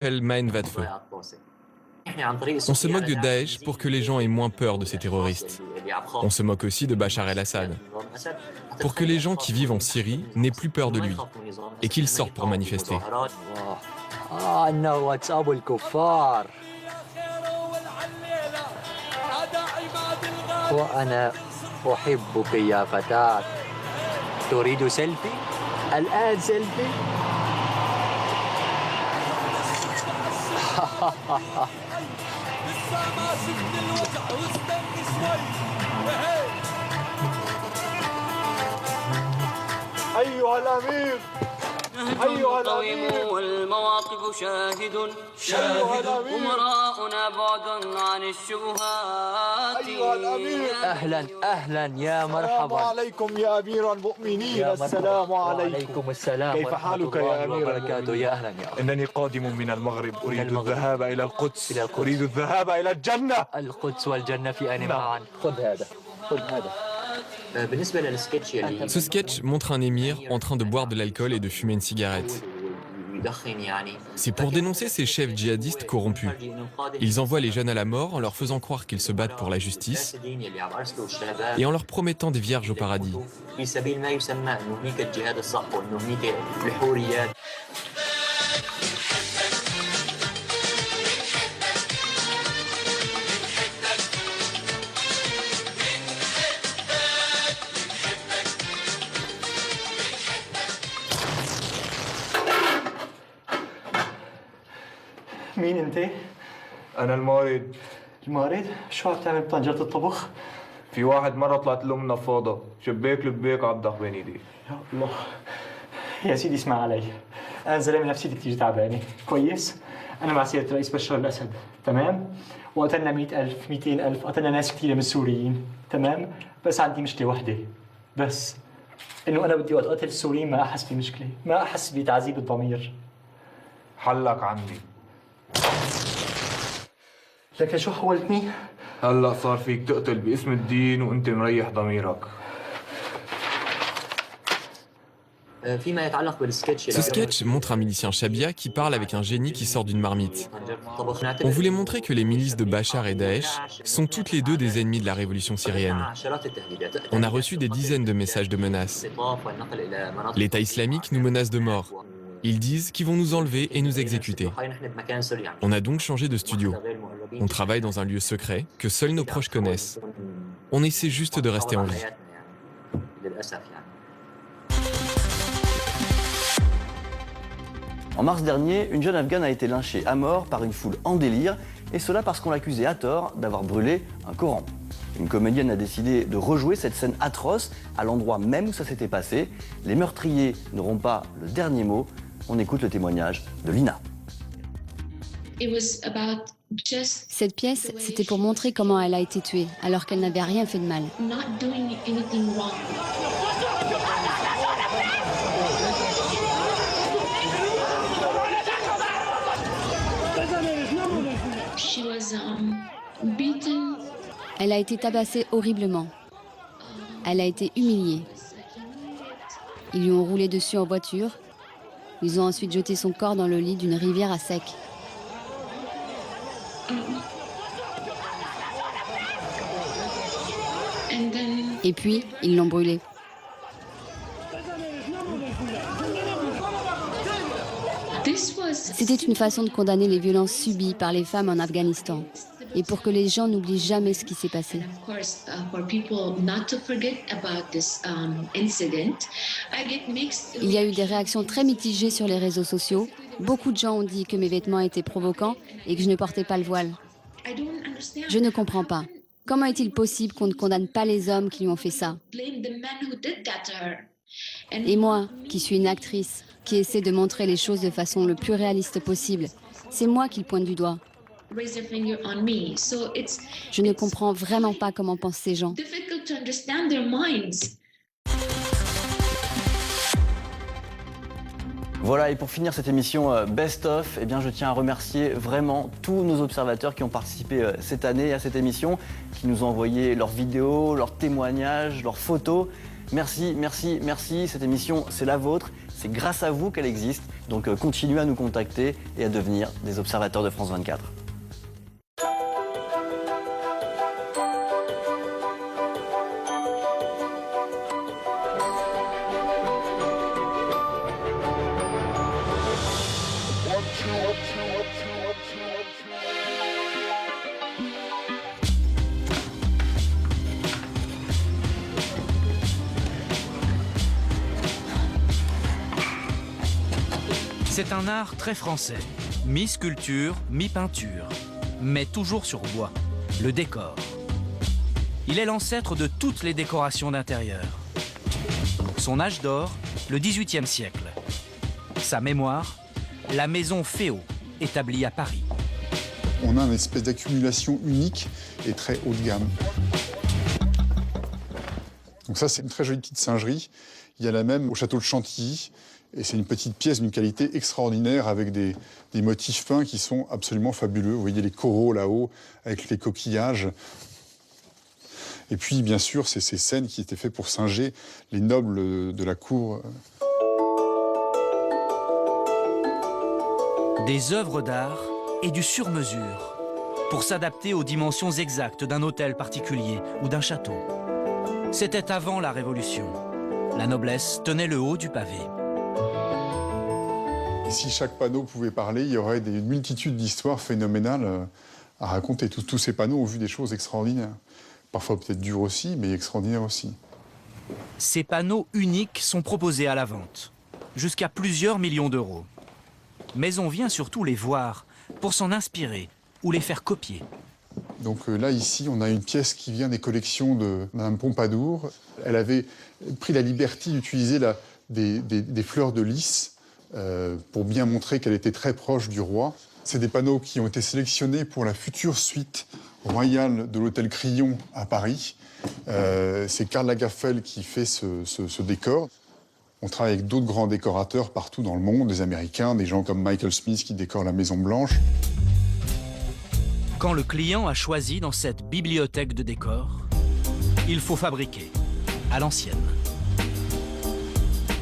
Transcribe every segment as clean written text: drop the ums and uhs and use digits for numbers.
s'appelle Maen Vatfeu. On se moque de Daesh pour que les gens aient moins peur de ces terroristes. On se moque aussi de Bachar el-Assad, pour que les gens qui vivent en Syrie n'aient plus peur de lui et qu'ils sortent pour manifester. وأنا أحبك يا فتاة تريد سيلفي؟ الآن سيلفي؟ أيها الأمير أيها الأمير والمواقف شاهد أمراؤنا بعد عن الشبهات أيها الأمير أهلا أهلا يا مرحبا. السلام عليكم يا أمير المؤمنين. السلام عليكم. السلام كيف حالك يا أمير وبركاته؟ يا أهلا يا أخي. إنني قادم من المغرب أريد الذهاب إلى القدس أريد الذهاب إلى الجنة. القدس والجنة في آن معا. خذ هذا خذ هذا. Ce sketch montre un émir en train de boire de l'alcool et de fumer une cigarette. C'est pour dénoncer ces chefs djihadistes corrompus. Ils envoient les jeunes à la mort en leur faisant croire qu'ils se battent pour la justice et en leur promettant des vierges au paradis. مين انت؟ أنا المارد. المارد؟ شو عم تعمل بطنجرة الطبخ؟ في واحد مرة طلعت له من نفاضة شباك لباك عضخ بين ايدي. يا الله. يا سيدي اسمع علي. أنا زلمة نفسيتي كتير تعبانة، كويس؟ أنا مع سيادة الرئيس بشار الأسد، تمام؟ وقتلنا 100,000 200,000 قتلنا ناس كتير من السوريين، تمام؟ بس عندي مشكلة وحدة، بس إنه أنا بدي وقت قتل السوريين ما أحس بمشكلة، ما أحس بتعذيب الضمير. حلك عندي. لكن شو حولتني؟ هلا صار فيك تقتل باسم الدين وانت مريح ضميرك. Ce sketch montre un milicien Shabia qui parle avec un génie qui sort d'une marmite. On voulait montrer que les milices de Bachar et Daesh sont toutes les deux des ennemis de la révolution syrienne. On a reçu des dizaines de messages de menaces. L'État islamique nous menace de mort. Ils disent qu'ils vont nous enlever et nous exécuter. On a donc changé de studio. On travaille dans un lieu secret que seuls nos proches connaissent. On essaie juste de rester en vie. En mars dernier, une jeune Afghane a été lynchée à mort par une foule en délire, et cela parce qu'on l'accusait à tort d'avoir brûlé un Coran. Une comédienne a décidé de rejouer cette scène atroce à l'endroit même où ça s'était passé. Les meurtriers n'auront pas le dernier mot. On écoute le témoignage de Lina. Cette pièce, c'était pour montrer comment elle a été tuée, alors qu'elle n'avait rien fait de mal. Elle a été tabassée horriblement. Elle a été humiliée. Ils lui ont roulé dessus en voiture. Ils ont ensuite jeté son corps dans le lit d'une rivière à sec. Et puis, ils l'ont brûlée. C'était une façon de condamner les violences subies par les femmes en Afghanistan et pour que les gens n'oublient jamais ce qui s'est passé. Il y a eu des réactions très mitigées sur les réseaux sociaux. Beaucoup de gens ont dit que mes vêtements étaient provocants et que je ne portais pas le voile. Je ne comprends pas. Comment est-il possible qu'on ne condamne pas les hommes qui lui ont fait ça? Et moi, qui suis une actrice, qui essaie de montrer les choses de façon le plus réaliste possible, c'est moi qui le pointe du doigt. Je ne comprends vraiment pas comment pensent ces gens. Voilà, et pour finir cette émission Best of, eh bien, je tiens à remercier vraiment tous nos observateurs qui ont participé cette année à cette émission, qui nous ont envoyé leurs vidéos, leurs témoignages, leurs photos. Merci, merci, merci. Cette émission, c'est la vôtre. c'est grâce à vous qu'elle existe. Donc continuez à nous contacter et à devenir des observateurs de France 24. C'est un art très français, mi-sculpture, mi-peinture, mais toujours sur bois, le décor. Il est l'ancêtre de toutes les décorations d'intérieur. Son âge d'or, le XVIIIe siècle. Sa mémoire, la maison Féot, établie à Paris. On a une espèce d'accumulation unique et très haut de gamme. Donc ça, c'est une très jolie petite singerie. Il y a la même au château de Chantilly. Et c'est une petite pièce d'une qualité extraordinaire avec des motifs peints qui sont absolument fabuleux. Vous voyez les coraux là-haut avec les coquillages. Et puis, bien sûr, c'est ces scènes qui étaient faites pour singer les nobles de la cour. Des œuvres d'art et du sur-mesure pour s'adapter aux dimensions exactes d'un hôtel particulier ou d'un château. C'était avant la Révolution. La noblesse tenait le haut du pavé. Et si chaque panneau pouvait parler, il y aurait une multitude d'histoires phénoménales à raconter. Tous ces panneaux ont vu des choses extraordinaires. Parfois peut-être dures aussi, mais extraordinaires aussi. Ces panneaux uniques sont proposés à la vente, jusqu'à plusieurs millions d'euros. Mais on vient surtout les voir pour s'en inspirer ou les faire copier. Donc là, ici, on a une pièce qui vient des collections de Mme Pompadour. Elle avait pris la liberté d'utiliser des fleurs de lys pour bien montrer qu'elle était très proche du roi. C'est des panneaux qui ont été sélectionnés pour la future suite royale de l'hôtel Crillon à Paris. C'est Karl Lagerfeld qui fait ce décor. On travaille avec d'autres grands décorateurs partout dans le monde, des Américains, des gens comme Michael Smith qui décorent la Maison Blanche. Quand le client a choisi dans cette bibliothèque de décors, il faut fabriquer à l'ancienne.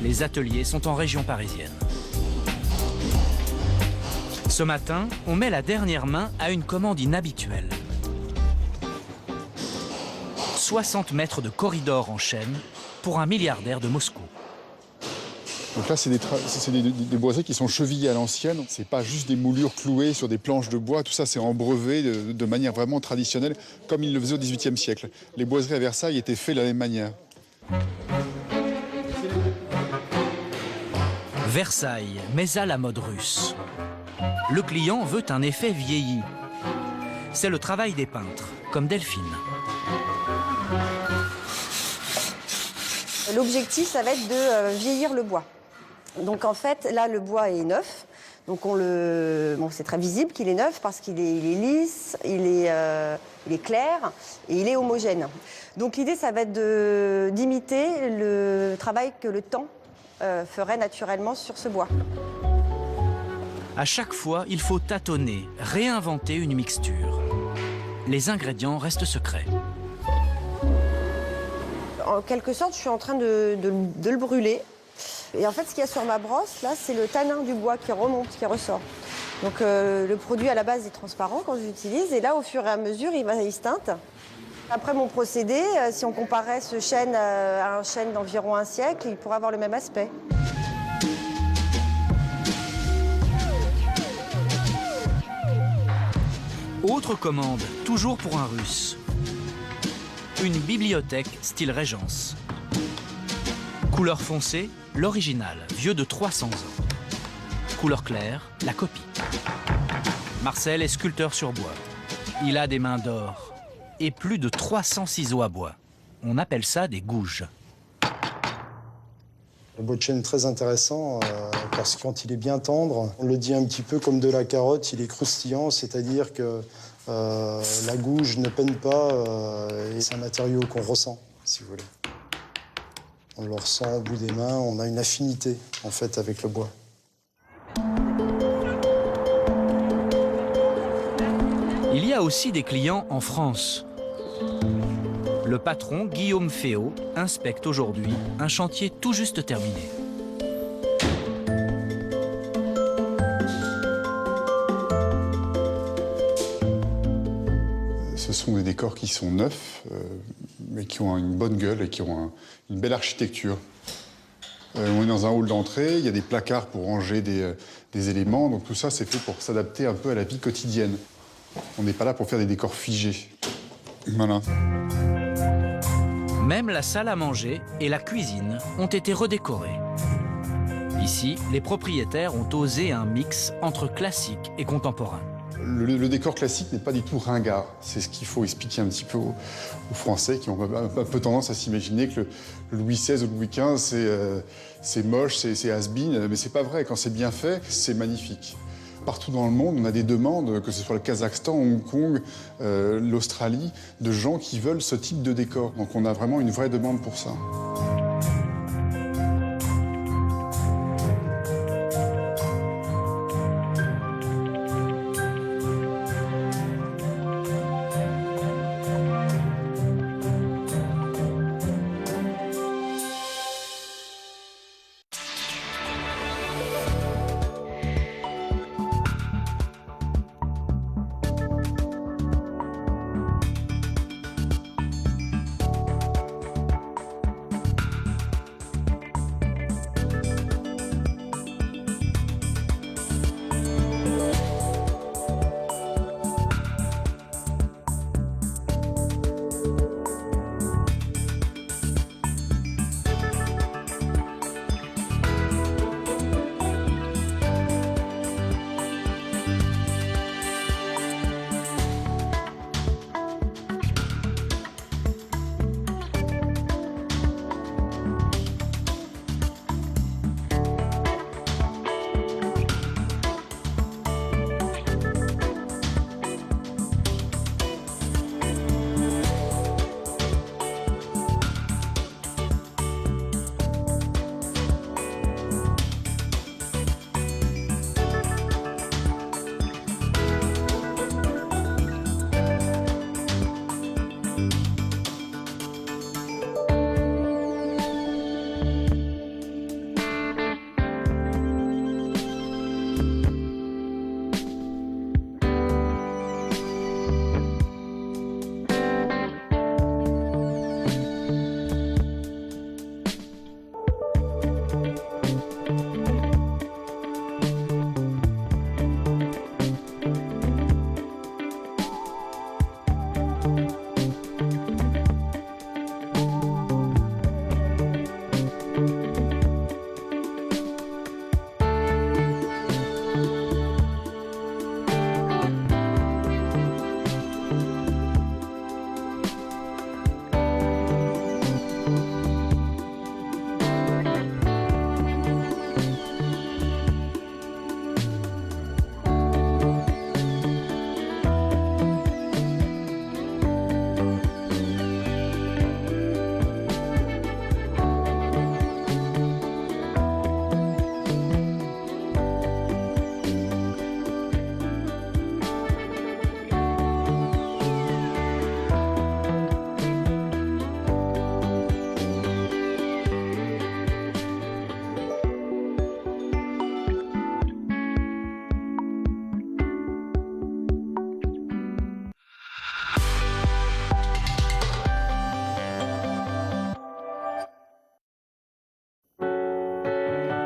Les ateliers sont en région parisienne. Ce matin, on met la dernière main à une commande inhabituelle. 60 mètres de corridor en chaîne pour un milliardaire de Moscou. Donc là, c'est des boiseries qui sont chevillées à l'ancienne. C'est pas juste des moulures clouées sur des planches de bois. Tout ça, c'est embreuvé de manière vraiment traditionnelle, comme ils le faisaient au XVIIIe siècle. Les boiseries à Versailles étaient faites de la même manière. Versailles, mais à la mode russe. Le client veut un effet vieilli. C'est le travail des peintres, comme Delphine. L'objectif, ça va être de vieillir le bois. Donc en fait, là, le bois est neuf. Donc c'est très visible qu'il est neuf parce qu'il est lisse, il est clair et il est homogène. Donc l'idée, ça va être d'imiter le travail que le temps ferait naturellement sur ce bois. À chaque fois, il faut tâtonner, réinventer une mixture. Les ingrédients restent secrets. En quelque sorte, je suis en train de le brûler. Et en fait, ce qu'il y a sur ma brosse, là, c'est le tanin du bois qui remonte, qui ressort. Donc le produit à la base est transparent quand je l'utilise. Et là, au fur et à mesure, il se teinte. Après mon procédé, si on comparait ce chêne à un chêne d'environ un siècle, il pourrait avoir le même aspect. Autre commande, toujours pour un Russe. Une bibliothèque style Régence. Couleur foncée, l'original, vieux de 300 ans. Couleur claire, la copie. Marcel est sculpteur sur bois. Il a des mains d'or et plus de 300 ciseaux à bois. On appelle ça des gouges. Le bois de chêne est très intéressant parce que quand il est bien tendre, on le dit un petit peu comme de la carotte, il est croustillant, c'est-à-dire que la gouge ne peine pas et c'est un matériau qu'on ressent, si vous voulez. On le ressent au bout des mains, on a une affinité en fait avec le bois. Il y a aussi des clients en France. Le patron, Guillaume Féot, inspecte aujourd'hui un chantier tout juste terminé. Ce sont des décors qui sont neufs, mais qui ont une bonne gueule et qui ont une belle architecture. On est dans un hall d'entrée, il y a des placards pour ranger des éléments, donc tout ça c'est fait pour s'adapter un peu à la vie quotidienne. On n'est pas là pour faire des décors figés. Voilà. Même la salle à manger et la cuisine ont été redécorées. Ici, les propriétaires ont osé un mix entre classique et contemporain. Le décor classique n'est pas du tout ringard. C'est ce qu'il faut expliquer un petit peu aux Français qui ont un peu tendance à s'imaginer que le Louis XVI ou le Louis XV, c'est moche, c'est has-been. Mais c'est pas vrai. Quand c'est bien fait, c'est magnifique. Partout dans le monde, on a des demandes, que ce soit le Kazakhstan, Hong Kong, l'Australie, de gens qui veulent ce type de décor. Donc on a vraiment une vraie demande pour ça.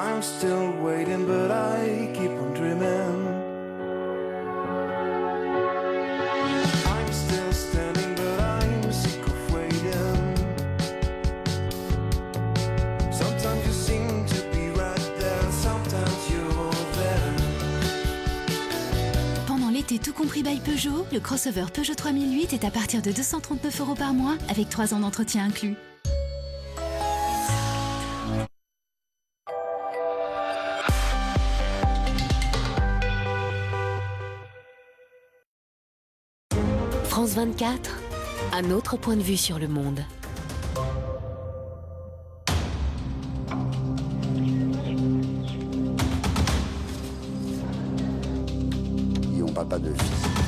I'm still waiting, but I keep on dreaming. I'm still standing, but I'm sick of waiting. Sometimes you seem to be right there, sometimes you're there. Pendant l'été tout compris by Peugeot, le crossover Peugeot 3008 est à partir de 239 € par mois avec 3 ans d'entretien inclus. France 24, un autre point de vue sur le monde. Et on ne parle pas de physique.